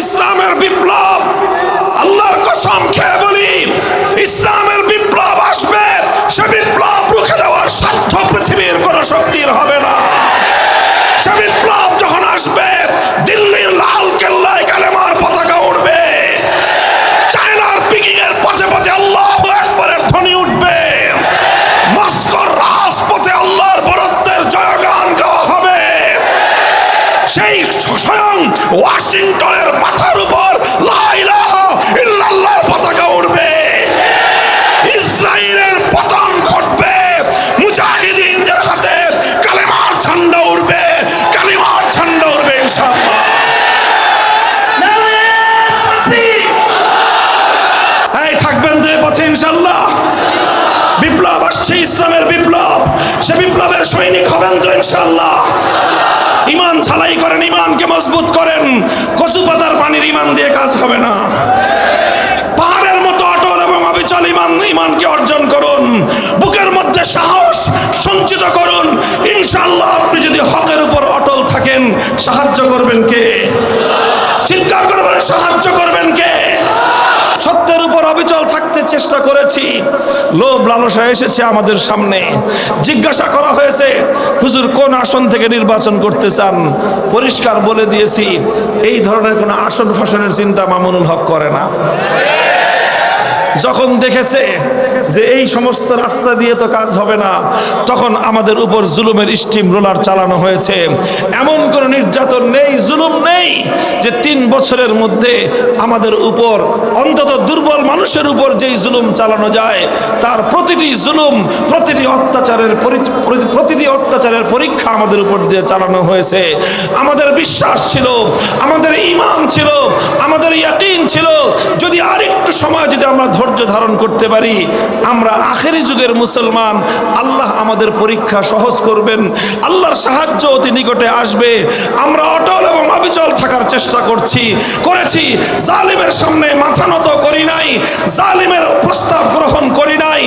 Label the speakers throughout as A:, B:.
A: ইসলামের বিপ্লব, আল্লাহর কসম খেয়ে বলি ইসলামের বিপ্লব আসবে, সে বিপ্লব রুখে দেওয়ার সাধ্য পৃথিবীর কোন শক্তির হবে না। সে বিপ্লব যখন আসবে, দিল্লির লাল কেল্লায় কালেমার পতাকা উঠবে, চায়নার পিকিং এর পথে পথে আল্লাহু আকবারের ধ্বনি উঠবে, মস্কোর রাজপথে আল্লাহর বরত্বের জয়গান গাওয়া হবে, সেই স্বয়ং ওয়াশিংটনের মাথার উপর লা ইলাহা ইল্লাল্লাহর পতাকা উঠবে, ইসরায়েলের পতন ঘটবে, মুজাহিদিনদের হাতে কালেমার ঝান্ডা উঠবে, কালিমার ঝান্ডা উঠবে ইনশাআল্লাহ। এই থাকবেন তো এই পথে ইনশাআল্লাহ। বিপ্লব আসছে, ইসলামের বিপ্লব, সে বিপ্লবের সৈনিক হবেন তো ইনশাআল্লাহ। ইমান ঝালাই করেন, ইমানকে মজবুত করেন, কচু পাতার পানির ইমান দিয়ে কাজ হবে না। পাহাড়ের মতো অটল এবং অবিচল ইমানকে অর্জন করুন, বুকের মধ্যে সাহস সঞ্চিত করুন। ইনশাআল্লাহ আপনি যদি হকের উপর অটল থাকেন, সাহায্য করবেন কে? চিৎকার করবেন, সাহায্য করবেন কে? সত্যের উপর অবিচল থাকতে চেষ্টা করেছি, লোভ লালসা এসেছে আমাদের সামনে। জিজ্ঞাসা করা হয়েছে, হুজুর কোন আসন থেকে নির্বাচন করতে চান? পরিষ্কার বলে দিয়েছি, এই ধরনের কোনো আসন ফাসনের চিন্তা মামুনুল হক করে না। যখন দেখেছে যে এই সমস্ত রাস্তা দিয়ে তো কাজ হবে না, তখন আমাদের উপর জুলুমের স্টিম রোলার চালানো হয়েছে। এমন কোনো নির্যাতন নেই, জুলুম নেই যে 3 বছরের মধ্যে আমাদের উপর, অন্তত দুর্বল মানুষের উপর যেই জুলুম চালানো যায়, তার প্রতিটি জুলুম, প্রতিটি অত্যাচারের পরীক্ষা আমাদের উপর দিয়ে চালানো হয়েছে। আমাদের বিশ্বাস ছিল, আমাদের ঈমান ছিল, আমাদের ইয়াকিন ছিল, যদি আর একটু সময় যদি আমরা ধৈর্য ধারণ করতে পারি, আমরা আখেরি যুগের মুসলমান, আল্লাহ আমাদের পরীক্ষা সহজ করবেন, আল্লাহর সাহায্য অতি নিকটে আসবে। আমরা অটল এবং অবিচল থাকার চেষ্টা করেছি। জালিমের সামনে মাথা নত করি নাই, জালিমের প্রস্তাব গ্রহণ করি নাই,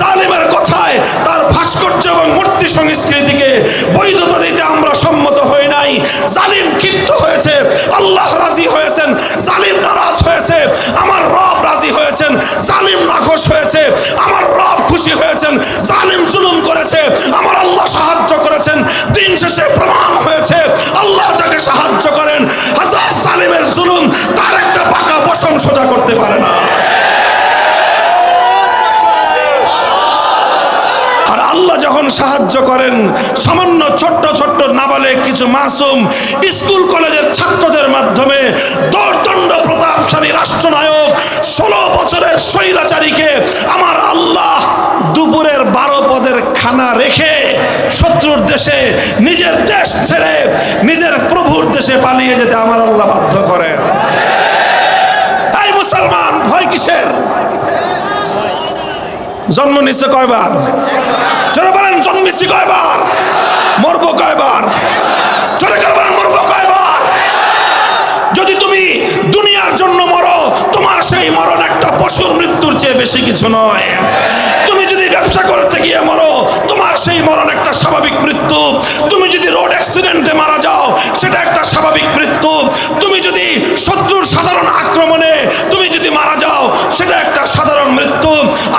A: জালিমের কথায় তার ভাস্কর্য এবং মূর্তি সংস্কৃতিকে বৈধতা দিতে আমরা সম্মত হই নাই। জালিম ক্ষিপ্ত হয়েছে, আল্লাহ রাজি হয়েছেন, জালিম নারাজ হয়েছে, আমার রব রাজি হয়েছেন, জালিম নাখোশ হয়েছে, আমার রব খুশি হয়েছেন, জালিম জুলুম করেছে, আমার আল্লাহ সাহায্য করেছেন। দিন শেষে প্রমাণ হয়েছে, আল্লাহ যাকে সাহায্য করেন, হাজার জালিমের জুলুম তার একটা পাকা পশম সোজা করতে পারে না। আর আল্লাহ যখন সাহায্য করেন, সামান্য ছোট্ট ছোট্ট নাবালেগ কিছু মাসুম স্কুল কলেজের ছাত্রদের মাধ্যমে দর্দণ্ড প্রতাপশালী রাষ্ট্রনায়ক 16 বছরের স্বৈরাচারীকে আমার আল্লাহ দুপুরের 12 পদের খানা রেখে শত্রুর দেশে, নিজের দেশ ছেড়ে নিজের প্রভুর দেশে পালিয়ে যেতে আমার আল্লাহ বাধ্য করেন। এই মুসলমান, ভয় কিসের? জন্ম নিচ্ছে কয়বার? জোরে বলেন, জন্মেছি কয়বার? মরবো কয়বার? জোরে করে বলেন, মরবো কয়বার? যদি তুমি দুনিয়ার জন্য মরো, তোমার সেই মরণ একটা পশুর মৃত্যুর চেয়ে বেশি কিছু নয়। তুমি যদি ব্যবসা করতে গিয়ে মরো, তোমার সেই মরণ একটা স্বাভাবিক মৃত্যু। তুমি যদি রোড অ্যাক্সিডেন্টে মারা যাও, সেটা একটা স্বাভাবিক মৃত্যু। তুমি যদি শত্রুর সাধারণ আক্রমণে তুমি যদি মারা যাও, সেটা একটা সাধারণ মৃত্যু।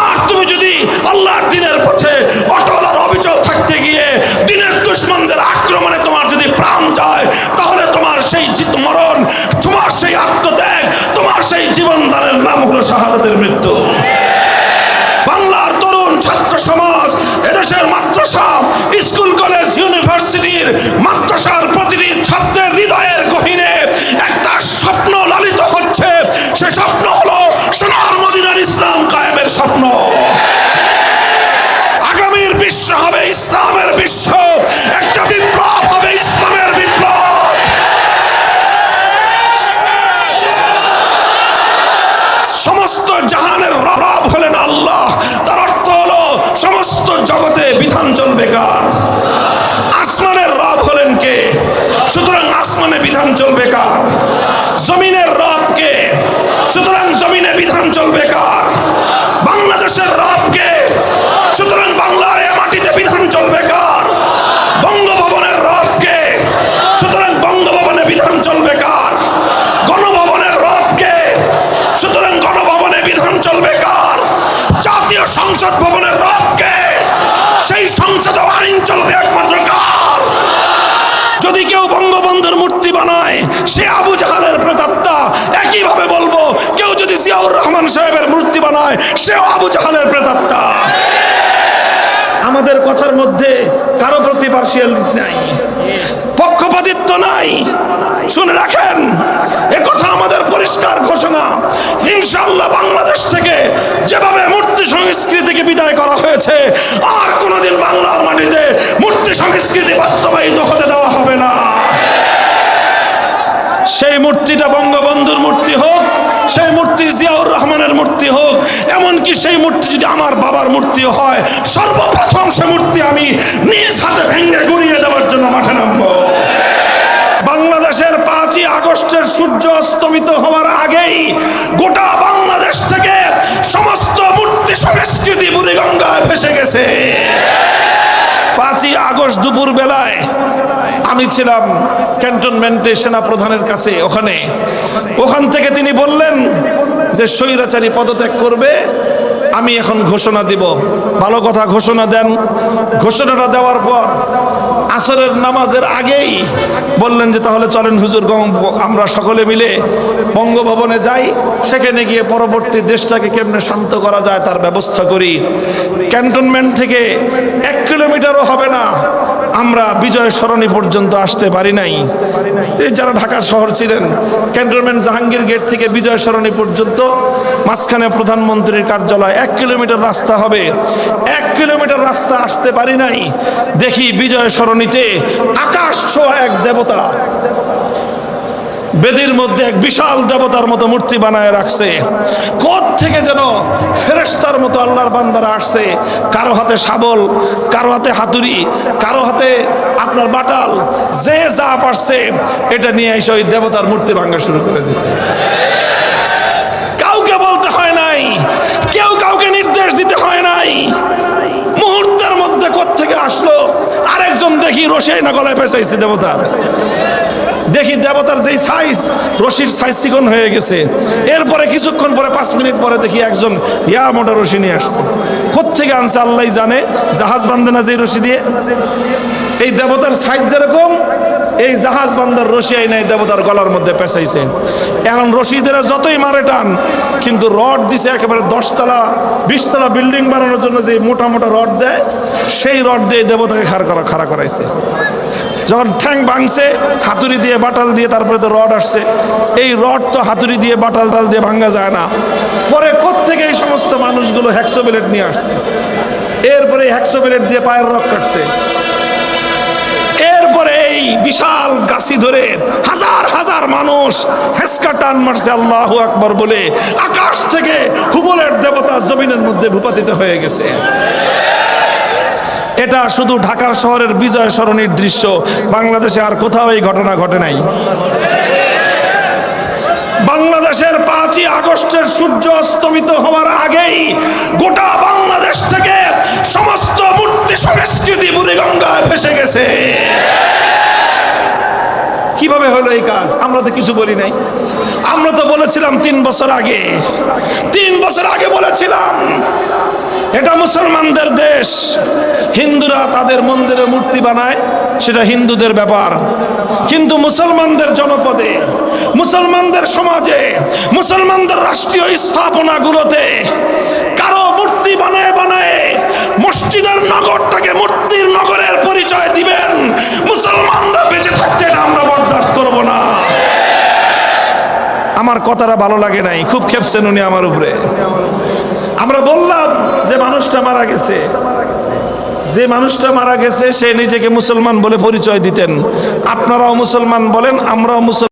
A: আর তুমি যদি আল্লাহর দ্বীনের পথে অটল আর অবিচল থাকতে গিয়ে দ্বীনের দুশমনদের আক্রমণে তোমার যদি প্রাণ যায়, তাহলে তোমার সেই মরণ, তোমার সেই আত্মত্যাগ, তোমার সেই জীবনদানের নাম হলো শাহাদাতের মৃত্যু। বাংলার তরুণ ছাত্র সমাজ, এদেশের মাদ্রাসা, স্কুল কলেজ, ইউনিভার্সিটির মাদ্রাসার প্রতিটি ছাত্রের হৃদয়ের গহীনে একটা স্বপ্ন লালিত হচ্ছে। সে স্বপ্ন হলো সোনার মদিনার ইসলাম কায়েমের স্বপ্ন। আগামীর বিশ্ব হবে ইসলামের বিশ্ব, একটা বিপ্লব হবে ইসলামের বিপ্লব। সমস্ত জাহানের রব হলেন আল্লাহ। তার অর্থ হলো সমস্ত জগতে বিধান চলবে কার? আসমানের রব হলেন কে? সুতরাং আসমানে বিধান চলবে কার? জমিনের রব কে? সুতরাং জমিনে বিধান চলবে কার? বাংলাদেশের রব কে? সুতরাং বাংলার এ মাটিতে বিধান চলবে কার? বঙ্গভবনের রব কে? সুতরাং বঙ্গভবনে বিধান চলবে কার? গণভবনের সংসদ ভবনের রবকে, সেই সংসদে আইন চলবে একমাত্র কার? যদি কেউ বঙ্গবন্ধুর মূর্তি বানায় সে আবু জাহালের প্রেতাত্মা। একইভাবে বলবো, কেউ যদি জিয়াউর রহমান সাহেবের মূর্তি বানায় সেও আবু জাহালের প্রেতাত্মা। আমাদের কথার মধ্যে কারো প্রতি পার্সিয়ালিটি নাই, পক্ষপাতিত্ব নাই। শুনে রাখেন, এ কথা আমাদের পরিষ্কার ঘোষণা। ইনশাআল্লাহ বাংলাদেশ থেকে যেভাবে মূর্তি সংস্কৃতিকে বিদায় করা হয়েছে, আর কোনোদিন বাংলার মাটিতে মূর্তি সংস্কৃতি বাস্তবায়িত হতে দেওয়া হবে না। সেই মূর্তিটা বঙ্গবন্ধুর মূর্তি হোক, সেই মূর্তি জিয়াউর রহমানের মূর্তি হোক, এমনকি সেই মূর্তি যদি আমার বাবার মূর্তি হয়, সর্বপ্রথম সে মূর্তি আমি নিজ হাতে ভেঙে গুড়িয়ে দেওয়ার জন্য মাঠে নামবো। বাংলাদেশের 5ই আগস্টের সূর্য অস্তমিত হওয়ার আগেই গোটা বাংলাদেশ থেকে সমস্ত মূর্তি সংস্কৃতি বুড়িগঙ্গায় ভেসে গেছে। 5ই আগস্ট দুপুর বেলায় আমি ছিলাম ক্যান্টনমেন্টে সেনা প্রধানের কাছে। ওখান থেকে তিনি বললেন যে স্বৈরাচারী পদত্যাগ করবে, আমি এখন ঘোষণা দিব। ভালো কথা, ঘোষণা দেন। ঘোষণাটা দেওয়ার পর আসরের নামাজের আগেই বললেন যে তাহলে চলেন হুজুর, আমরা সকলে মিলে বঙ্গভবনে যাই, সেখানে গিয়ে পরবর্তী দেশটাকে কেমনে শান্ত করা যায় তার ব্যবস্থা করি। ক্যান্টনমেন্ট থেকে 1 কিলোমিটারও হবে না আমরা বিজয় সরণি পর্যন্ত আসতে পারি নাই। এই যারা ঢাকা শহর ছিলেন, ক্যান্টনমেন্ট জাহাঙ্গীর গেট থেকে বিজয় সরণি পর্যন্ত মাঝখানে প্রধানমন্ত্রীর কার্যালয়, 1 কিলোমিটার রাস্তা হবে। 1 কিলোমিটার রাস্তা আসতে পারি নাই, দেখি বিজয় সরণিতে আকাশ ছোঁয়া এক দেবতা বেদির মধ্যে এক বিশাল দেবতার মতো মূর্তি বানায় রাখছে। কোথা থেকে যেন ফেরেশতার মতো আল্লাহর বান্দারা আসছে, কারো হাতে শাবল, কারো হাতে হাতুড়ি, কারো হাতে আপনার বাটাল, যে যা পারছে এটা নিয়ে এসে ওই দেবতার মূর্তি ভাঙা শুরু করে দিছে। কাউকে বলতে হয় নাই, কেউ কাউকে নির্দেশ দিতে হয় নাই, মুহূর্তের মধ্যে কোথা থেকে আসলো। আরেকজন দেখি রশি না গলায় পেঁচাইছে দেবতার, দেখি দেবতার যেই সাইজ, রশির সাইজ চিকন হয়ে গেছে। এরপরে কিছুক্ষণ পরে 5 মিনিট পরে দেখি একজন মোটা রশি নিয়ে আসছে। কোত্থেকে আনছে আল্লাহ জানে, জাহাজ বান্ধে না যে রশি দিয়ে। এই দেবতার সাইজ যেরকম, এই জাহাজ বান্ধার রশি আইনা দেবতার গলার মধ্যে পেঁচাইছে। এখন রশিদের যতই মারে টান, কিন্তু রড দিছে একেবারে 10 তলা 20 তলা বিল্ডিং বানানোর জন্য যে মোটা মোটা রড দেয়, সেই রড দিয়ে দেবতাকে খাড়া করাইছে। যখন ঠ্যাং ভাঙছে, হাতুড়ি দিয়ে বাটাল দিয়ে তারপরে তো রড আসছে। এই রড তো হাতুড়ি দিয়ে বাটাল দিয়ে ভাঙা যায় না। পরে কোত্থেকে এই সমস্ত মানুষগুলো হ্যাক্সো ব্লেড নিয়ে আসছে, এরপরে হ্যাক্সো ব্লেড দিয়ে পায়ের রক কাটছে। এরপরে এই বিশাল গাছি ধরে হাজার হাজার মানুষ হেসকা টান মারছে আল্লাহু আকবার বলে। আকাশ থেকে হুবলের দেবতা জমিনের মধ্যে ভূপাতিত হয়ে গেছে। এটা শুধু ঢাকার শহরের বিজয় সরণির দৃশ্য, বাংলাদেশে আর কোথাও এই ঘটনা ঘটে নাই। বাংলাদেশের 5ই আগস্টের সূর্য অস্তমিত হওয়ার আগেই গোটা বাংলাদেশ থেকে সমস্ত মূর্তি সংস্কৃতি বুড়িগঙ্গায় ভেসে গেছে। কিভাবে হলো এই কাজ? আমরা তো কিছু বলি নাই। আমরা তো বলেছিলাম 3 বছর আগে, 3 বছর আগে বলেছিলাম এটা মুসলমানদের দেশ, হিন্দুরা তাদের মন্দিরে মূর্তি বানায়, সেটা হিন্দুদের ব্যাপার। কিন্তু মুসলমানদের জনপদে, মুসলমানদের সমাজে, মুসলমানদের রাষ্ট্রীয় স্থাপনাগুলোতে কারো মূর্তি বানায় বানায় মসজিদের নগরটাকে মূর্তির নগরের পরিচয় দিবেন, মুসলমানরা বেঁচে থাকতে এটা আমরা বরদাস্ত করব না। আমার কথাটা ভালো লাগে নাই, খুব খেপছেন উনি আমার উপরে। আমরা বললাম যে মানুষটা মারা গেছে, যে মানুষটা মারা গেছে সে নিজেকে মুসলমান বলে পরিচয় দিতেন। আপনারাও মুসলমান বলেন, আমরাও মুসলমান।